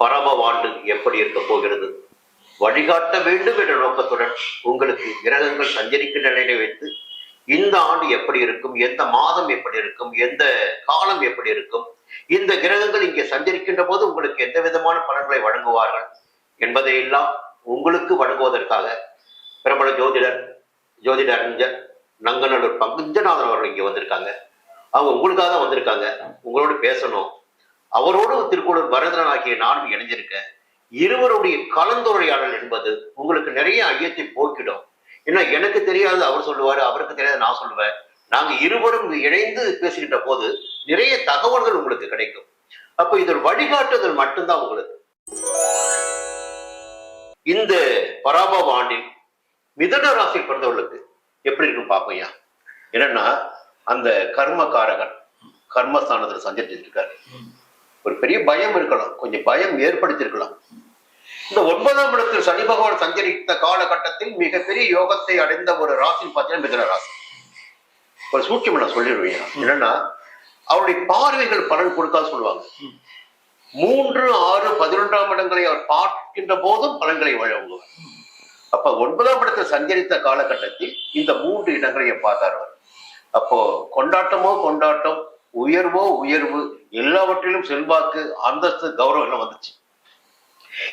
பரமவாண்டு எப்படி இருக்க போகிறது, வழிகாட்ட வேண்டும் என்ற நோக்கத்துடன் உங்களுக்கு கிரகங்கள் சஞ்சரிக்கின்ற நிலையை வைத்து இந்த ஆண்டு எப்படி இருக்கும், எந்த மாதம் எப்படி இருக்கும், எந்த காலம் எப்படி இருக்கும், இந்த கிரகங்கள் இங்கே சஞ்சரிக்கின்ற போது உங்களுக்கு எந்த விதமான பலன்களை வழங்குவார்கள் என்பதையெல்லாம் உங்களுக்கு வழங்குவதற்காக பிரபல ஜோதிட அறிஞர் நங்கநல்லூர் பங்குஞ்சநாதன் அவர்கள் இங்கே வந்திருக்காங்க. அவங்க உங்களுக்காக தான் வந்திருக்காங்க. உங்களோடு பேசணும். அவரோடு திருக்கோளூர் பரதன் ஆகிய நானும் இணைஞ்சிருக்கேன். இருவருடைய கலந்துரையாடல் என்பது உங்களுக்கு நிறைய ஐயத்தை போக்கிடும். ஏன்னா எனக்கு தெரியாது அவர் சொல்லுவாரு, அவருக்கு தெரியாது நான் சொல்லுவேன். நாங்க இருவரும் இணைந்து பேசுகின்ற போது நிறைய தகவல்கள் உங்களுக்கு கிடைக்கும். அப்ப இதில் வழிகாட்டுதல் மட்டும்தான் உங்களுக்கு. இந்த பராபவ ஆண்டில் மிதுன ராசி பிறந்தவர்களுக்கு எப்படி இருக்கும் பார்ப்பையா. என்னன்னா அந்த கர்மகாரகன் கர்மஸ்தானத்துல சஞ்சரிச்சிட்டு இருக்காரு. ஒரு பெரிய பயம் இருக்கலாம், கொஞ்சம் பயம் ஏற்படுத்தியிருக்கலாம். இந்த 9ஆம் இடத்தில் சனி பகவான் சஞ்சரித்த காலகட்டத்தில் மிகப்பெரிய யோகத்தை அடைந்த ஒரு ராசின்னு பார்த்தீங்கன்னா மிதுன ராசி. ஒரு சூட்சம் நான் சொல்லிடுவேன். என்னன்னா அவருடைய பார்வைகள் பலன் கொடுக்காது சொல்லுவாங்க. 3, 6, 11ஆம் இடங்களை அவர் பார்க்கின்ற போதும் பலன்களை வழங்குவார். அப்ப 9ஆம் இடத்தில் சஞ்சரித்த காலகட்டத்தில் இந்த 3 இடங்களையும் பார்த்தார். அப்போ கொண்டாட்டமோ கொண்டாட்டம், உயர்வோ உயர்வு, எல்லாவற்றிலும் செல்வாக்கு, அந்தஸ்து, கௌரவம் எல்லாம் வந்துச்சு.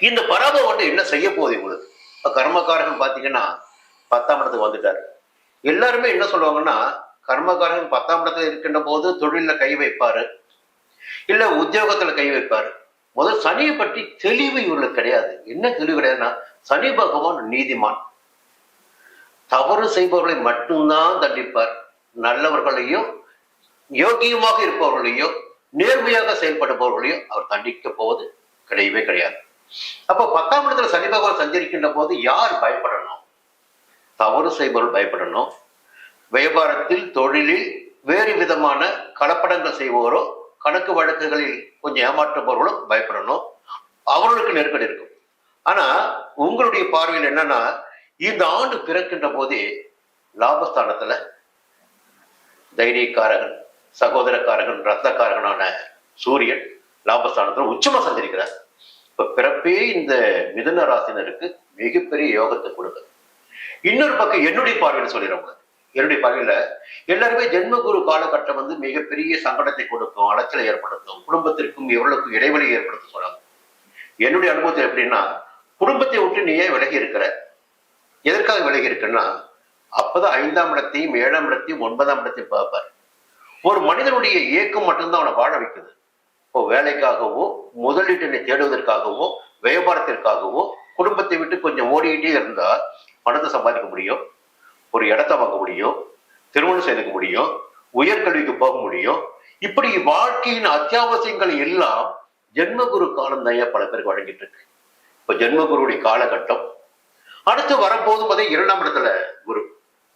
இந்த பராபவம் வந்து என்ன செய்ய போகுது உங்களுக்கு? கர்மகாரகன் பாத்தீங்கன்னா 10ஆம் இடத்துக்கு வந்துட்டாரு. எல்லாருமே என்ன சொல்லுவாங்கன்னா கர்மகாரகன் 10ஆம் இடத்துல இருக்கின்ற போது தொழில கை வைப்பாரு, இல்ல உத்தியோகத்துல கை வைப்பாரு. முதல் சனியை பற்றி தெளிவு இவர்களுக்கு கிடையாது. என்ன தெளிவு கிடையாதுன்னா சனி பகவான் நீதிமான், தவறு செய்பவர்களை மட்டும்தான் தண்டிப்பார். நல்லவர்களையும் யோகியமாக இருப்பவர்களையும் நேர்மையாக செயல்படுபவர்களையும் அவர் தண்டிக்க போவது கிடையவே கிடையாது. அப்ப 10ஆம் இடத்துல சனி பகவான் சஞ்சரிக்கின்ற போது யார் பயப்படணும்? தவறு செய்பவர்கள் பயப்படணும். வியாபாரத்தில், தொழிலில் வேறு விதமான கலப்படங்கள் செய்பவரோ, கணக்கு வழக்குகளில் கொஞ்சம் ஏமாற்றுபவர்களோ பயப்படணும். அவர்களுக்கு நெருக்கடி இருக்கும். ஆனா உங்களுடைய பார்வையில் என்னன்னா இந்த ஆண்டு பிறக்கின்ற போதே லாபஸ்தானத்துல தைரியக்காரகன், சகோதரக்காரகன், ரத்தக்காரகனான சூரியன் லாபஸ்தானத்துல உச்சமா சஞ்சரிக்கிறார். இப்ப பிறப்பே இந்த மிதுன ராசினருக்கு மிகப்பெரிய யோகத்தை கொடுக்குது. இன்னொரு பக்கம் என்னுடைய பார்வையில சொல்லிடுறவங்க, என்னுடைய பார்வையில எல்லாருமே ஜென்மகுரு காலகட்டம் வந்து மிகப்பெரிய சங்கடத்தை கொடுக்கும், அலைச்சலை ஏற்படுத்தும், குடும்பத்திற்கும் எவ்வளவுக்கும் இடைவெளியை ஏற்படுத்த சொல்றாங்க. என்னுடைய அனுபவத்தில் எப்படின்னா குடும்பத்தை விட்டு நீ ஏன் விலகி இருக்கிற, எதற்காக விலகி இருக்குன்னா அப்பதான் 5ஆம் இடத்தையும் 7ஆம் இடத்தையும் 9ஆம் இடத்தையும் பார்ப்பார். ஒரு மனிதனுடைய இயக்கம் மட்டும்தான் அவனை வாழ வைக்குது. இப்போ வேலைக்காகவோ, முதலீட்டினை தேடுவதற்காகவோ, வியாபாரத்திற்காகவோ குடும்பத்தை விட்டு கொஞ்சம் ஓடிக்கிட்டே இருந்தா பணத்தை சம்பாதிக்க முடியும், ஒரு இடத்த வாங்க முடியும், திருமணம் செய்துக்க முடியும், உயர்கல்விக்கு போக முடியும். இப்படி வாழ்க்கையின் அத்தியாவசியங்கள் எல்லாம் ஜென்மகுரு காலம் தான் பல பேருக்கு வழங்கிட்டு இருக்கு. இப்ப ஜென்மகுருடைய காலகட்டம் அடுத்து வரப்போதும் போதே 2ஆம் இடத்துல குரு,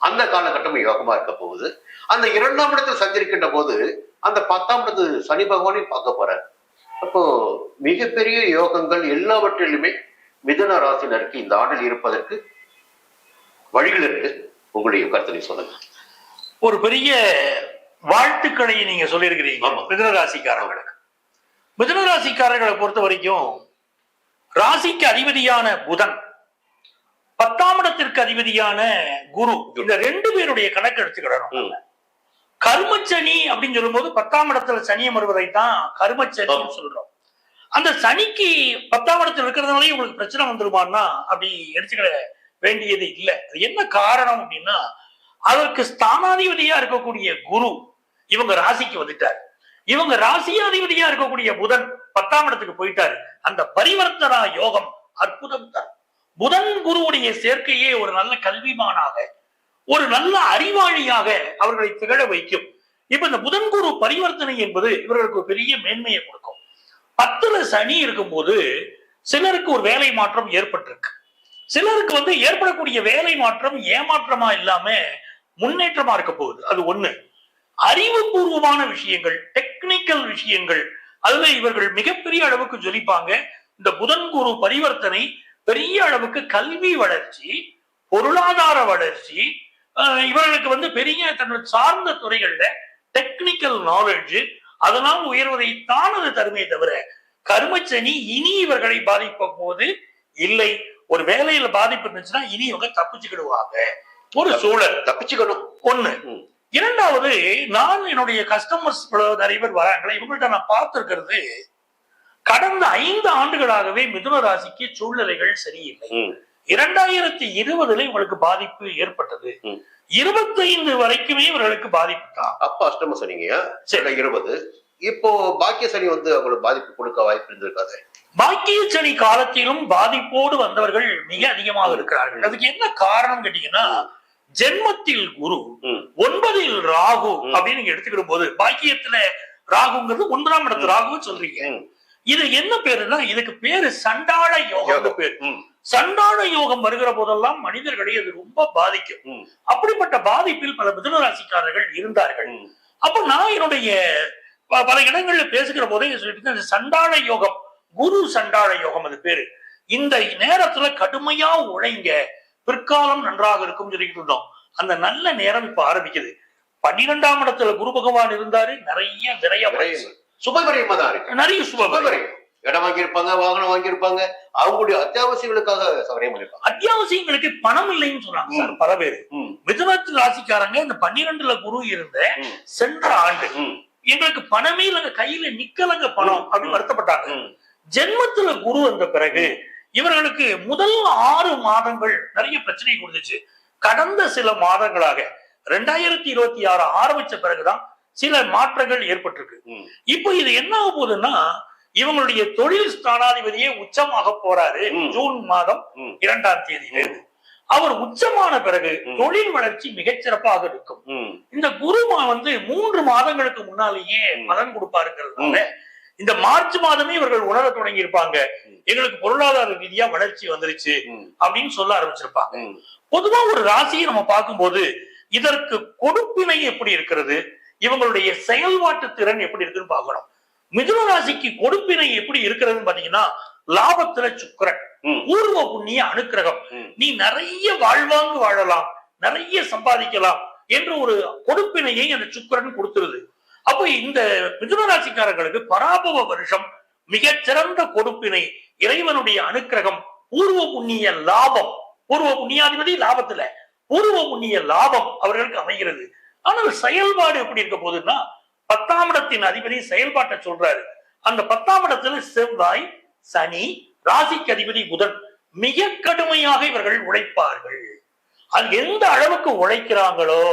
அந்த காலகட்டம் யோகமா இருக்க போகுது. அந்த 2ஆம் இடத்துல சஞ்சரிக்கின்ற போது அந்த 10ஆம் இடத்து சனி பகவானையும் பார்க்க போறார். அப்போ மிகப்பெரிய யோகங்கள் எல்லாவற்றிலுமே மிதுன ராசினருக்கு இந்த ஆண்டில் இருப்பதற்கு வழிகள் இருக்கு. உங்களுடைய கருத்தை சொல்லுங்க. ஒரு பெரிய வாழ்த்துக்களை நீங்க சொல்லியிருக்கிறீங்க மிதுன ராசிக்காரர்களுக்கு. மிதுன ராசிக்காரர்களை பொறுத்த வரைக்கும் ராசிக்கு அதிபதியான புதன், 10ஆம் இடத்திற்கு அதிபதியான குரு, இந்த 2 பேருடைய கணக்கு எடுத்துக்கிடணும். கர்மச்சனி அப்படின்னு சொல்லும் போது 10ஆம் இடத்துல சனி அமர்வதைத்தான் கர்மச்சனி சொல்றோம். அந்த சனிக்கு 10ஆம் இடத்துல இருக்கிறதுனாலே உங்களுக்கு பிரச்சனை வந்துருமான்னா அப்படி எடுத்துக்கிட வேண்டியது இல்லை. அது என்ன காரணம் அப்படின்னா அதற்கு ஸ்தானாதிபதியா இருக்கக்கூடிய குரு இவங்க ராசிக்கு வந்துட்டார். இவங்க ராசியாதிபதியா இருக்கக்கூடிய புதன் 10ஆம் இடத்துக்கு போயிட்டாரு. அந்த பரிவர்த்தனா யோகம் அற்புதம் தான். புதன் குருவுடைய சேர்க்கையே ஒரு நல்ல கல்விமானாக, ஒரு நல்ல அறிவாளியாக அவர்களை திகழ வைக்கும். இப்ப இந்த புதன் குரு பரிவர்த்தனை என்பது இவர்களுக்கு பெரிய மேன்மையை கொடுக்கும். 10ல சனி இருக்கும்போது சிலருக்கு ஒரு வேலை மாற்றம் ஏற்பட்டிருக்கு. சிலருக்கு வந்து ஏற்படக்கூடிய வேலை மாற்றம் ஏமாற்றமா இல்லாம முன்னேற்றமா இருக்க போகுது. அது ஒண்ணு. அறிவுபூர்வமான விஷயங்கள், டெக்னிக்கல் விஷயங்கள், அதுல இவர்கள் மிகப்பெரிய அளவுக்கு ஜொலிப்பாங்க. இந்த புதன் குரு பரிவர்த்தனை பெரிய அளவுக்கு கல்வி வளர்ச்சி, பொருளாதார வளர்ச்சி, இவர்களுக்கு வந்து பெரிய தன்னுடைய சார்ந்த துறைகள்ல டெக்னிக்கல் நாலேஜ் அதனால் உயர்வதை தான் அது தருமே தவிர கர்மச்சனி இனி இவர்களை பாதிப்ப போது இல்லை, ஒரு வேலையில பாதிப்பு இருந்துச்சுன்னா இனி இவங்க தப்பிச்சுக்கிடுவாங்க ஒரு சூழல். தப்பிச்சுக்கணும் ஒண்ணு. இரண்டாவது, நான் என்னுடைய கஸ்டமர்ஸ் நிறைய பேர் வராங்களே, இவங்கள்ட்ட நான் பார்த்திருக்கிறது, கடந்த 5 ஆண்டுகளாகவே மிதுன ராசிக்கு சூழ்நிலைகள் சரியில்லை. 2020 இவங்களுக்கு பாதிப்பு ஏற்பட்டது. 25 வரைக்குமே இவர்களுக்கு பாதிப்பு தான். அப்ப அஷ்டம சனிங்க 20. இப்போ பாக்கிய சனி வந்து அவங்களுக்கு பாதிப்பு கொடுக்க வாய்ப்பு இருந்திருக்காது. பாக்கிய சனி காலத்திலும் பாதிப்போடு வந்தவர்கள் மிக அதிகமாக இருக்கிறார்கள். அதுக்கு என்ன காரணம் கேட்டீங்கன்னா, ஜென்மத்தில் குரு, 9ல் ராகு அப்படின்னு நீங்க எடுத்துக்கிற போது, பாக்கியத்துல ராகுங்கிறது 9ஆம் இடத்து ராகு சொல்றீங்க. இது என்ன பேருன்னா, இதுக்கு பேரு சண்டாள யோகம் பேரு. சண்டாள யோகம் வருகிற போதெல்லாம் மனிதர்களை அது ரொம்ப பாதிக்கும். அப்படிப்பட்ட பாதிப்பில் பல மிதுன ராசிக்காரர்கள் இருந்தார்கள். அப்ப நான் என்னுடைய பல இடங்கள்ல பேசுகிற போதே சொல்லிட்டு, சண்டாள யோகம், குரு சண்டாள யோகம் அது பேரு. இந்த நேரத்துல கடுமையா உழைங்க, பிற்காலம் நன்றாக இருக்கும் சொல்லிட்டு இருந்தோம். அந்த நல்ல நேரம் இப்ப ஆரம்பிக்குது. 12ஆம் இடத்துல குரு பகவான் இருந்தாரு, நிறைய சுபகரியமா தான் இருக்கு. நிறைய சுபகரியம், இடம் வாங்கியிருப்பாங்க, வாகனம் வாங்கியிருப்பாங்க, அவங்களுடைய அத்தியாவசியங்களுக்காக சௌகரியம் பண்ணிருப்பாங்க. அத்தியாவசியங்களுக்கு பணம் இல்லைன்னு சொன்னாங்க சார் பல பேரு. மிதுனத்து ராசிக்காரங்க இந்த 12ல குரு இருந்த சென்ற ஆண்டு எங்களுக்கு பணமே இல்லைங்க, கையில நிக்கலங்க பணம் அப்படின்னு வருத்தப்பட்டாங்க. ஜென்மத்துல குரு வந்த பிறகு இவர்களுக்கு முதல் 6 மாதங்கள் நிறைய பிரச்சனை கொடுத்துச்சு. கடந்த சில மாதங்களாக 2026 ஆரம்பிச்ச பிறகுதான் சில மாற்றங்கள் ஏற்பட்டிருக்கு. இப்ப இது என்ன ஆக போகுதுன்னா, இவங்களுடைய தொழில் ஸ்தானாதிபதியே உச்சமாக போறாரு. ஜூன் மாதம் 2ஆம் தேதியிலிருந்து அவர் உச்சமான பிறகு தொழில் வளர்ச்சி மிகச்சிறப்பாக இருக்கும். இந்த குரு வந்து 3 மாதங்களுக்கு முன்னாலேயே பலன் கொடுப்பாருங்கிறதுனால இந்த மார்ச் மாதமே இவர்கள் உணர தொடங்கி இருப்பாங்க, எங்களுக்கு பொருளாதார ரீதியா வளர்ச்சி வந்துருச்சு அப்படின்னு சொல்ல ஆரம்பிச்சிருப்பாங்க. பொதுவா ஒரு ராசியை நம்ம பார்க்கும்போது இதற்கு கொடுப்பினை எப்படி இருக்கிறது, இவங்களுடைய செயல்பாட்டு திறன் எப்படி இருக்குன்னு பார்க்கணும். மிதுன ராசிக்கு கொடுப்பினை எப்படி இருக்கிறதுன்னு பாத்தீங்கன்னா, லாபத்துல சுக்கிரன், பூர்வ புண்ணிய அனுக்கிரகம், நீ நிறைய வாழ்வாங்கு வாழலாம், நிறைய சம்பாதிக்கலாம் என்று ஒரு கொடுப்பினையை அந்த சுக்கிரன் கொடுத்துருது. அப்போ இந்த மிதுன ராசிக்காரர்களுக்கு பராபவ வருஷம் மிகச்சிறந்த கொடுப்பினை, இறைவனுடைய அனுக்கிரகம், பூர்வ புண்ணிய லாபம், பூர்வ புண்ணியாதிபதி லாபத்துல பூர்வ புண்ணிய லாபம் அவர்களுக்கு அமைகிறது. ஆனால் செயல்பாடு எப்படி இருக்க போகுதுன்னா, 10ஆம் இடத்தின் அதிபதி செயல்பாட்டை சொல்றாரு. அந்த 10ஆம் இடத்துல செவ்வாய், சனி, ராசிக்கு அதிபதி புதன் மிக கடுமையாக இவர்கள் உழைப்பார்கள். அது எந்த அளவுக்கு உழைக்கிறாங்களோ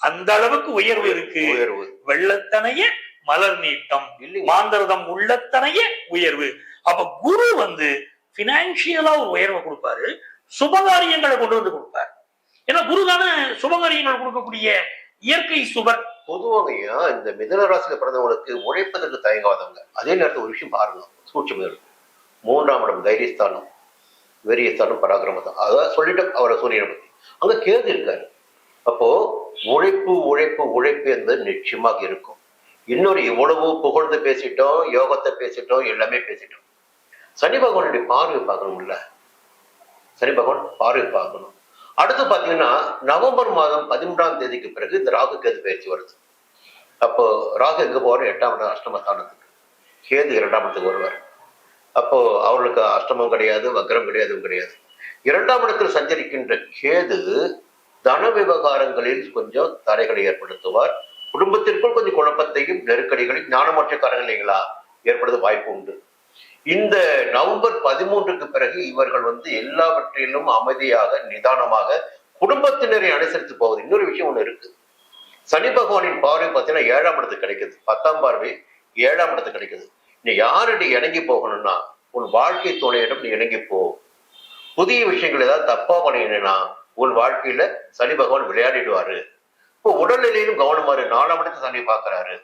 அந்த அளவுக்கு உயர்வு இருக்கு. வெள்ளத்தனைய மலர் நீட்டம், மாந்தரதம் உள்ளத்தனைய உயர்வு. அப்ப குரு வந்து பினான்சியலா ஒரு உயர்வை கொடுப்பாரு, சுபகாரியங்களை கொண்டு வந்து கொடுப்பாரு. ஏன்னா குரு தானே சுபகாரியங்கள் கொடுக்கக்கூடிய இயற்கை சுபர். பொதுவாக இந்த மிதுன ராசியில பிறந்தவங்களுக்கு உழைப்பதற்கு தயங்காதவங்க. அதே நேரத்தில் ஒரு விஷயம் பாருங்க, சூட்சுமம் இருக்கு. 3ஆம் இடம் தைரியஸ்தானம், வெறியஸ்தானம், பராக்கிரமம். அதான் சொல்லிட்டு அவரை சூரியனை பத்தி அங்க கேது இருக்காரு. அப்போ உழைப்பு உழைப்பு உழைப்பு என்பது நிச்சயமாக இருக்கும். இன்னொரு இவ்வளவு புகழ்ந்து பேசிட்டோம், யோகத்தை பேசிட்டோம், எல்லாமே பேசிட்டோம். சனி பகவானுடைய பார்வை பார்க்கணும்ல, சனி பகவான் பார்வை பார்க்கணும். அடுத்து பாத்தீங்கன்னா நவம்பர் மாதம் 13ஆம் தேதிக்கு பிறகு இந்த ராகு கேது பயிற்சி வருது. அப்போ ராகு எங்க போவாரு? 8ஆம் இடம் அஷ்டமஸ்தானத்துக்கு, கேது 2ஆம் இடத்துக்கு வருவார். அப்போ அவர்களுக்கு அஷ்டமம் கிடையாது, வக்ரம் கிடையாது, கிடையாது. 2ஆம் இடத்தில் சஞ்சரிக்கின்ற கேது தன விவகாரங்களில் கொஞ்சம் தடைகளை ஏற்படுத்துவார். குடும்பத்திற்குள் கொஞ்சம் குழப்பத்தையும் நெருக்கடிகளையும் ஞானமற்றக்காரர்கள் இல்லைங்களா ஏற்படுத்த வாய்ப்பு உண்டு. இந்த நவம்பர் 13க்கு பிறகு இவர்கள் வந்து எல்லாவற்றிலும் அமைதியாக நிதானமாக குடும்பத்தினரை அனுசரித்து போவது. இன்னொரு விஷயம் ஒண்ணு இருக்கு, சனி பகவானின் பார்வை பார்த்தீங்கன்னா 7ஆம் இடத்துக்கு கிடைக்குது, 10ஆம் பார்வை 7ஆம் இடத்துக்கு கிடைக்குது. நீ யாரடி இணங்கி போகணும்னா உன் வாழ்க்கை துணையிடம் நீ இணங்கி போ. புதிய விஷயங்கள் ஏதாவது தப்பா பண்ணினா உன் வாழ்க்கையில சனி பகவான் விளையாடிடுவாரு. இப்போ உடல்நிலையிலும் கவனமாறு. 4ஆம் இடத்தை சனி பார்க்கிறாரு,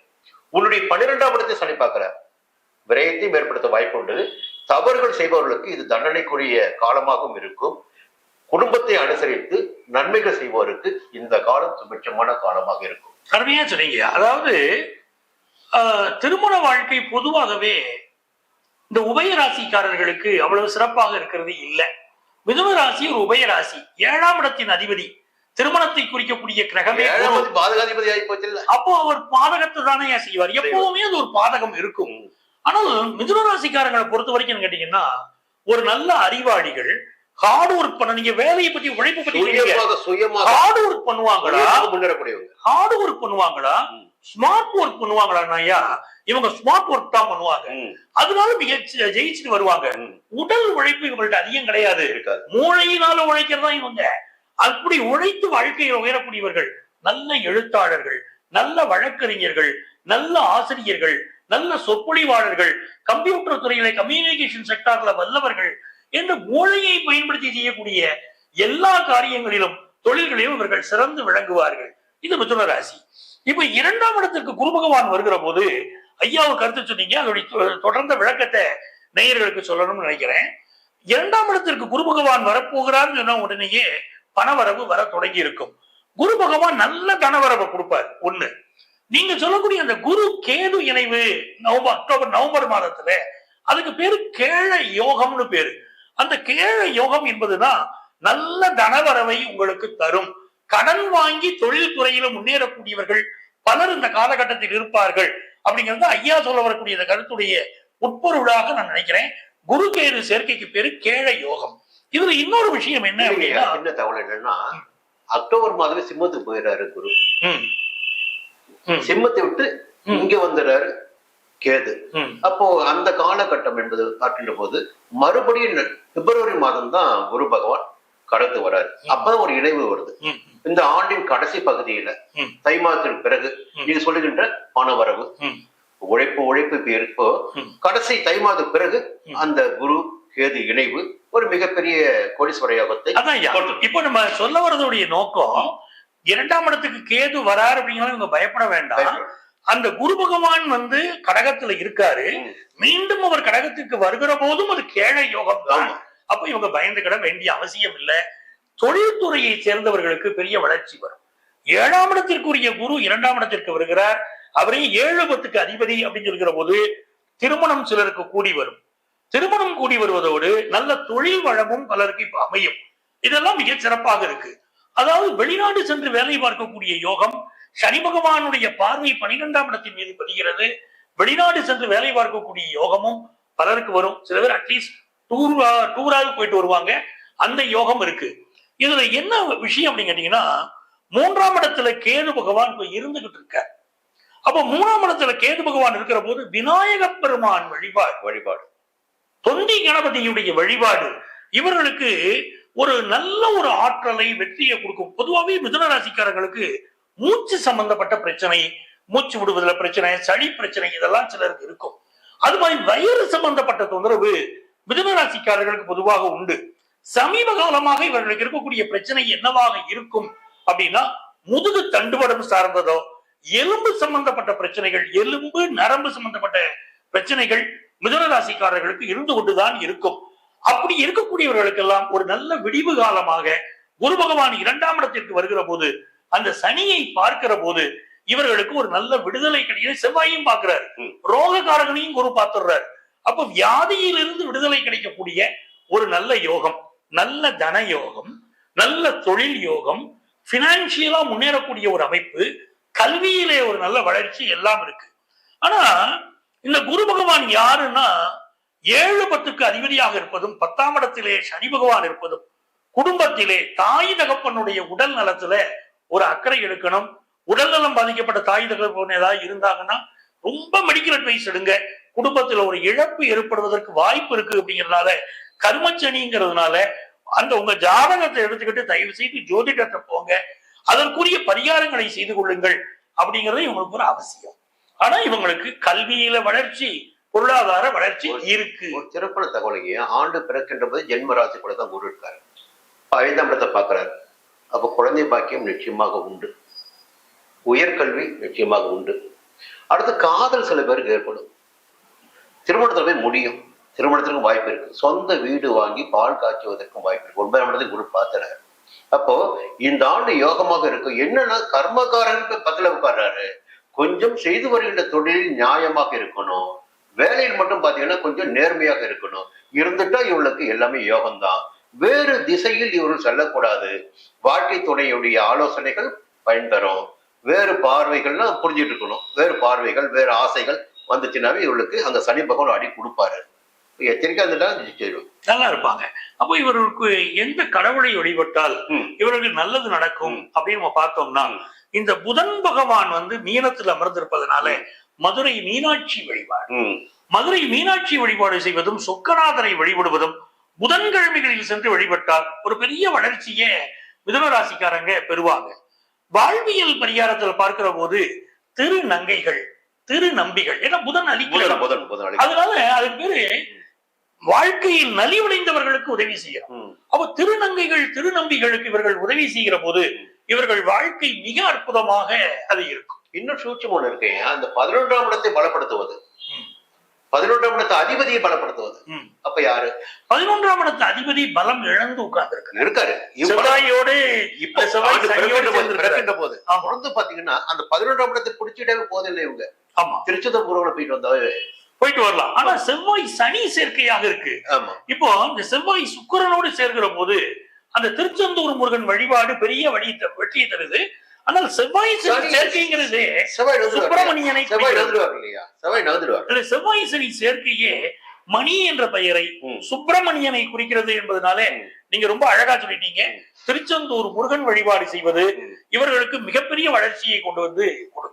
உன்னுடைய 12ஆம் இடத்தை சனி பார்க்கிறார். விரயத்தையும் ஏற்படுத்த வாய்ப்பு உண்டு. தவறுகள் செய்பவர்களுக்கு இது தண்டனைக்குரிய காலமாகவும் இருக்கும். குடும்பத்தை அனுசரித்து நன்மைகள் செய்வோருக்கு இந்த காலம் சுபிட்சமான காலமாக இருக்கும். அருமையா சொன்னீங்க. அதாவது திருமண வாழ்க்கை பொதுவாகவே இந்த உபயராசிக்காரர்களுக்கு அவ்வளவு சிறப்பாக இருக்கிறது இல்லை. மிதுன ராசி ஒரு உபயராசி, 7ஆம் இடத்தின் அதிபதி, திருமணத்தை குறிக்கக்கூடிய கிரகமே பாதகாதிபதி ஆகி போச்சு. அப்போ அவர் பாதகத்தை தானே செய்வார். எப்பவுமே அது ஒரு பாதகம் இருக்கும். ஆனால் மிதுன ராசிக்காரங்களை பொறுத்த வரைக்கும் கேட்டீங்கன்னா ஒரு நல்ல அறிவாளிகள் ஹார்ட் ஒர்க் பண்ண, நீங்க வேலையை பத்தி உழைப்பு பத்தி ஹார்ட் ஒர்க் பண்ணுவாங்களா, ஹார்ட் ஒர்க் பண்ணுவாங்களா, ஸ்மார்ட் ஒர்க் பண்ணுவாங்களா? ஐயா இவங்க ஸ்மார்ட் ஒர்க் தான் பண்ணுவாங்க, அதனால மிக ஜெயிச்சுட்டு வருவாங்க. உடல் உழைப்பு இவங்கள்ட்ட அதிகம் கிடையாது, மூளையினால உழைக்கிறதா இவங்க. அப்படி உழைத்து வாழ்க்கையை உயரக்கூடியவர்கள் நல்ல எழுத்தாளர்கள், நல்ல வழக்கறிஞர்கள், நல்ல ஆசிரியர்கள், நல்ல சொற்பொழிவாளர்கள், கம்ப்யூட்டர் துறையில கம்யூனிகேஷன் செக்டார்ல வல்லவர்கள் என்று மூளையை பயன்படுத்தி செய்யக்கூடிய எல்லா காரியங்களிலும் தொழில்களிலும் இவர்கள் சிறந்து விளங்குவார்கள். இது மிதுன ராசி. இப்ப 2ஆம் இடத்திற்கு குரு பகவான் வருகிற போது ஐயாவை கருத்து சொன்னீங்க, அதோடைய தொடர்ந்த விளக்கத்தை நேயர்களுக்கு சொல்லணும்னு நினைக்கிறேன். 2ஆம் இடத்திற்கு குரு பகவான் வரப்போகிறார்னு சொன்னா உடனேயே பணவரவு வர தொடங்கி இருக்கும். குரு பகவான் நல்ல தனவரவை கொடுப்பார். ஒண்ணு, நீங்க சொல்லக்கூடிய அந்த குரு கேது இணைவு நவம்பர் மாதத்துல அதுக்கு பேரு கேழ யோகம்னு பேரு. அந்த கேழ யோகம் என்பதுதான் நல்ல தனவரவை உங்களுக்கு தரும். கடன் வாங்கி தொழில் துறையில முன்னேறக்கூடியவர்கள் பலர் இந்த காலகட்டத்தில் இருப்பார்கள் அப்படிங்கிறது ஐயா சொல்ல வரக்கூடிய இந்த கருத்துடைய உட்பொருளாக நான் நினைக்கிறேன். குரு கேது சேர்க்கைக்கு பேரு கேழ யோகம். இதுல இன்னொரு விஷயம் என்ன அப்படின்னா, என்ன தகவல் என்னன்னா, அக்டோபர் மாதமே சிம்மத்துக்கு போயிடுறாரு குரு. சிம்மத்தை விட்டு இங்க வந்துடுறாரு கேது. அப்போ அந்த காலகட்டம் என்பது காட்டுகின்ற போது மறுபடியும் பிப்ரவரி மாதம் தான் குரு பகவான் கடந்து வராரு. அப்பதான் ஒரு இணைவு வருது. இந்த ஆண்டின் கடைசி பகுதியில தை மாதத்திற்கு பிறகு நீங்க சொல்லுகின்ற பணவரவு, உழைப்பு இப்போ கடைசி தை மாதத்துக்கு பிறகு அந்த குரு கேது இணைவு ஒரு மிகப்பெரிய கோடீஸ்வர யோகத்தை. இப்ப நம்ம சொல்ல வரதுடைய நோக்கம், 2ஆம் இடத்துக்கு கேது வராரு அப்படிங்கிறத இவங்க பயப்பட வேண்டாம். அந்த குரு பகவான் கடகத்துல இருக்காரு, மீண்டும் அவர் கடகத்துக்கு வருகிற போதும் அது கேழ யோகம் தான். அப்ப இவங்க பயந்து கிட வேண்டிய அவசியம் இல்லை. தொழில்துறையை சேர்ந்தவர்களுக்கு பெரிய வளர்ச்சி வரும். 7ஆம் இடத்திற்குரிய குரு 2ஆம் இடத்திற்கு வருகிறார். அவரே 7-10க்கு அதிபதி அப்படின்னு சொல்கிற போது திருமணம் சிலருக்கு கூடி வரும். திருமணம் கூடி வருவதோடு நல்ல தொழில் வளமும் பலருக்கு இப்ப அமையும். இதெல்லாம் மிக சிறப்பாக இருக்கு. அதாவது வெளிநாடு சென்று வேலை பார்க்கக்கூடிய யோகம், சனி பகவானுடைய பார்வை 12ஆம் இடத்தின் மீது பதிகிறது. வெளிநாடு சென்று வேலை பார்க்கக்கூடிய யோகமும் பலருக்கு வரும். சில பேர் அட்லீஸ்ட் டூராவது போயிட்டு வருவாங்க, அந்த யோகம் இருக்கு. இதுல என்ன விஷயம் அப்படின்னு கேட்டீங்கன்னா, 3ஆம் இடத்துல கேது பகவான் இப்ப இருந்துகிட்டு இருக்கார். அப்ப 3ஆம் இடத்துல கேது பகவான் இருக்கிற போது விநாயக பெருமான் வழிபாடு, தொந்தி கணபதியுடைய வழிபாடு இவர்களுக்கு ஒரு நல்ல ஒரு ஆற்றலை, வெற்றியை கொடுக்கும். பொதுவாகவே மிதுன ராசிக்காரர்களுக்கு மூச்சு சம்பந்தப்பட்ட பிரச்சனை, மூச்சு விடுவதில் பிரச்சனை, சளி பிரச்சனை இதெல்லாம் சிலருக்கு இருக்கும். அது மாதிரி வயிறு சம்பந்தப்பட்ட தொந்தரவு மிதுன ராசிக்காரர்களுக்கு பொதுவாக உண்டு. சமீப காலமாக இவர்களுக்கு இருக்கக்கூடிய பிரச்சனை என்னவாக இருக்கும் அப்படின்னா, முதுகு தண்டுவடம் சார்ந்ததோ, எலும்பு சம்பந்தப்பட்ட பிரச்சனைகள், எலும்பு நரம்பு சம்பந்தப்பட்ட பிரச்சனைகள் மிதுன ராசிக்காரர்களுக்கு இருந்து கொண்டுதான் இருக்கும். அப்படி இருக்கக்கூடியவர்களுக்கெல்லாம் ஒரு நல்ல விடிவு காலமாக குரு பகவான் 2ஆம் இடத்திற்கு வருகிற போது, அந்த சனியை பார்க்கிற போது இவர்களுக்கு ஒரு நல்ல விடுதலை கிடைக்கிறது. செவ்வாயும் பார்க்கிறார், ரோகக்காரகனையும் குரு பார்த்துடுறாரு. அப்ப வியாதியிலிருந்து விடுதலை கிடைக்கக்கூடிய ஒரு நல்ல யோகம், நல்ல தன யோகம், நல்ல தொழில் யோகம், பினான்சியலா முன்னேறக்கூடிய ஒரு அமைப்பு, கல்வியிலே ஒரு நல்ல வளர்ச்சி எல்லாம் இருக்கு. ஆனா இந்த குரு பகவான் யாருன்னா, 7-10க்கு அதிபதியாக இருப்பதும், 10ஆம் இடத்திலே சனி பகவான் இருப்பதும், குடும்பத்திலே தாய் தகப்பனுடைய உடல் நலத்துல ஒரு அக்கறை எடுக்கணும். உடல் நலம் பாதிக்கப்பட்ட தாய் தகப்பன் ஏதாவது இருந்தாங்கன்னா ரொம்ப மெடிக்கல் அட்வைஸ் எடுங்க. குடும்பத்துல ஒரு இழப்பு ஏற்படுவதற்கு வாய்ப்பு இருக்கு அப்படிங்கிறதுனால, கர்மச்சனிங்கிறதுனால அந்த உங்க ஜாதகத்தை எடுத்துக்கிட்டு தயவு செய்து ஜோதிடத்தை போங்க, அதற்குரிய பரிகாரங்களை செய்து கொள்ளுங்கள் அப்படிங்கிறது இவங்களுக்கு ஒரு அவசியம். ஆனா இவங்களுக்கு கல்வியில வளர்ச்சி, பொருளாதார வளர்ச்சி இருக்கு. ஒரு சிறப்பான தகவலைங்க, ஆண்டு பிறக்கின்ற போது ஜென்ம ராசி கூட தான் குரு இருக்காரு, 5ஆம் இடத்தை பார்க்கிறாரு. அப்ப குழந்தை பாக்கியம் நிச்சயமாக உண்டு, உயர்கல்வி நிச்சயமாக உண்டு. அடுத்து காதல் சில பேருக்கு ஏற்படும், திருமணத்துல போய் முடியும், திருமணத்திற்கும் வாய்ப்பு இருக்கு, சொந்த வீடு வாங்கி பால் காய்ச்சுவதற்கும் வாய்ப்பு இருக்கு. 9ஆம் இடத்துக்கு குரு பார்த்துறாரு. அப்போ இந்த ஆண்டு யோகமாக இருக்கும். என்னன்னா, கர்மகாரனுக்கு 10ல உட்கார்றாரு. கொஞ்சம் செய்து வருகின்ற தொழிலில் நியாயமாக இருக்கணும், வேலையில் மட்டும் பாத்தீங்கன்னா கொஞ்சம் நேர்மையாக இருக்கணும். இருந்துட்டா இவளுக்கு எல்லாமே யோகம்தான். வேறு திசையில் இவர்கள் செல்லக்கூடாது. வாழ்க்கை துணையுடைய ஆலோசனைகள் பயன் தரும். வேறு பார்வைகள்லாம் புரிஞ்சுட்டு இருக்கணும். வேறு பார்வைகள், வேறு ஆசைகள் வந்துச்சுனாவே இவளுக்கு அங்க சனி பகவான் அடி கொடுப்பாரு. எச்சரிக்கை இருந்துட்டா செய்யும். நல்லா இருப்பாங்க. அப்போ இவர்களுக்கு எந்த கடவுளை வழிபட்டால் இவர்களுக்கு நல்லது நடக்கும் அப்படின்னு நம்ம பார்த்தோம்னா, இந்த புதன் பகவான் வந்து மீனத்தில் அமர்ந்திருப்பதனால மதுரை மீனாட்சி வழிபாடு, மதுரை மீனாட்சி வழிபாடு செய்வதும் சொக்கநாதரை வழிபடுவதும் புதன்கிழமைகளில் சென்று வழிபட்டால் ஒரு பெரிய வளர்ச்சியை மிதுன ராசிக்காரங்க பெறுவாங்க. வாழ்வியல் பரிகாரத்தில் பார்க்கிற போது திருநங்கைகள், திருநம்பிகள், ஏன்னா புதன் அளிக்கிறது, அதனால அதுக்கு பேரு வாழ்க்கையில் நலிவடைந்தவர்களுக்கு உதவி செய்யணும். அப்ப திருநங்கைகள், திருநம்பிகளுக்கு இவர்கள் உதவி செய்கிற போது இவர்கள் வாழ்க்கை மிக அற்புதமாக அது இருக்கும். இன்னும் சூட்சம் ஒண்ணு இருக்கு. அந்த 11ஆம் இடத்தை பலப்படுத்துவது, 11ஆம் இடத்து அதிபதியை பலப்படுத்துவது. அப்ப யாரு? 11ஆம் இடத்து அதிபதி பலம் இழந்து உட்கார்ந்து இருக்காரு. செவ்வாயோடு இப்ப செவ்வாய் பிறக்கின்ற போது தொடர்ந்து பாத்தீங்கன்னா அந்த 11ஆம் இடத்தை பிடிச்சிட்டே போதில்லை இவங்க. ஆமா, திருச்செந்தூர் முருகனை போயிட்டு வந்தாவே போயிட்டு வரலாம். ஆனா செவ்வாய் சனி சேர்க்கையாக இருக்கு. இப்போ இந்த செவ்வாய் சுக்கிரனோடு சேர்க்கிற போது அந்த திருச்செந்தூர் முருகன் வழிபாடு பெரிய வெற்றியை தருது. ஆனால் செவ்வாய் சேர்க்கைங்கிறது சுப்பிரமணியனை, செவ்வாய் சனி சேர்க்கையே மணி என்ற பெயரை சுப்பிரமணியனை குறிக்கிறது என்பதனாலே நீங்க ரொம்ப அழகா சொல்லிட்டீங்க. திருச்செந்தூர் முருகன் வழிபாடு செய்வது இவர்களுக்கு மிகப்பெரிய வளர்ச்சியை கொண்டு வந்து கொடுக்கும்.